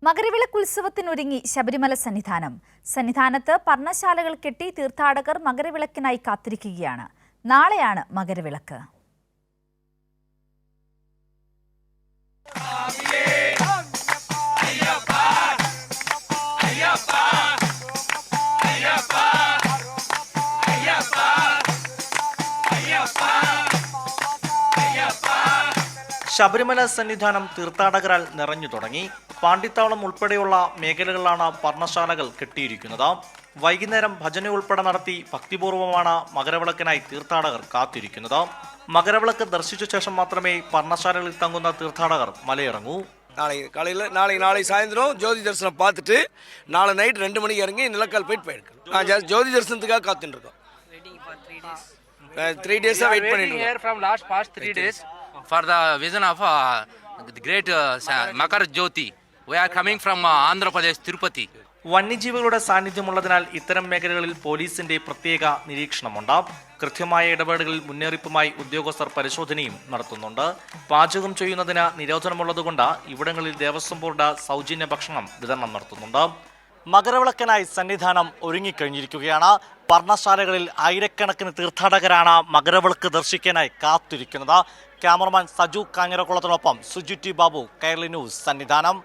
മകരവിളക്കുത്സവത്തിനൊരുങ്ങി ശബരിമല സന്നിധാനം. സന്നിധാനത്ത് പർണശാലകൾ കെട്ടി തീർത്ഥാടകർ മകരവിളക്കിനായി കാത്തിരിക്കുകയാണ്. നാളെയാണ് മകരവിളക്ക്. ശബരിമല സന്നിധാനം തീർത്ഥാടകരാൽ നിറഞ്ഞു തുടങ്ങി. പാണ്ടിത്താവളം ഉൾപ്പെടെയുള്ള മേഖലകളിലാണ് പർണശാലകൾ കെട്ടിയിരിക്കുന്നത്. വൈകുന്നേരം ഭജന ഉൾപ്പെടെ നടത്തി ഭക്തിപൂർവ്വമാണ് മകരവിളക്കിനായി തീർത്ഥാടകർ കാത്തിരിക്കുന്നത്. മകരവിളക്ക് ദർശിച്ച ശേഷം മാത്രമേ പർണശാലകളിൽ തങ്ങുന്ന തീർത്ഥാടകർ മലയിറങ്ങൂ. நாளை சாயந்தரம் ஜோதி தரிசனம் பார்த்துட்டு நாளை நைட் 2 மணிக்கு இறங்கி நிலக்கால் போயிட்டு போயிருக்கோம். ஜோதி தரிசனத்துக்காக காத்துட்டு இருக்கோம். 3 days வெயிட் பண்ணிட்டு இருக்கோம். From past 3 days for the vision of the great Makar Jyoti. We are coming from Andhra Pradesh, Tirupati. വന്യജീവികളുടെ സാന്നിധ്യമുള്ളതിനാൽ ഇത്തരം മേഖലകളിൽ പോലീസിന്റെ പ്രത്യേക നിരീക്ഷണമുണ്ട്. കൃത്യമായ ഇടപെടലുകളിൽ മുന്നറിയിപ്പുമായി ഉദ്യോഗസ്ഥർ പരിശോധനയും നടത്തുന്നുണ്ട്. പാചകം ചെയ്യുന്നതിന് നിരോധനമുള്ളതുകൊണ്ട് ഇവിടങ്ങളിൽ ദേവസ്വം ബോർഡ് സൗജന്യ ഭക്ഷണം വിതരണം നടത്തുന്നുണ്ട്. മകരവിളക്കിനായി സന്നിധാനം ഒരുങ്ങിക്കഴിഞ്ഞിരിക്കുകയാണ്. പർണശാലകളിൽ ആയിരക്കണക്കിന് തീർത്ഥാടകരാണ് മകരവിളക്ക് ദർശിക്കാനായി കാത്തിരിക്കുന്നത്. ക്യാമറമാൻ സജു കാഞ്ഞിരക്കുളത്തിനൊപ്പം സുജി ടി ബാബു, കൈരളി ന്യൂസ്, സന്നിധാനം.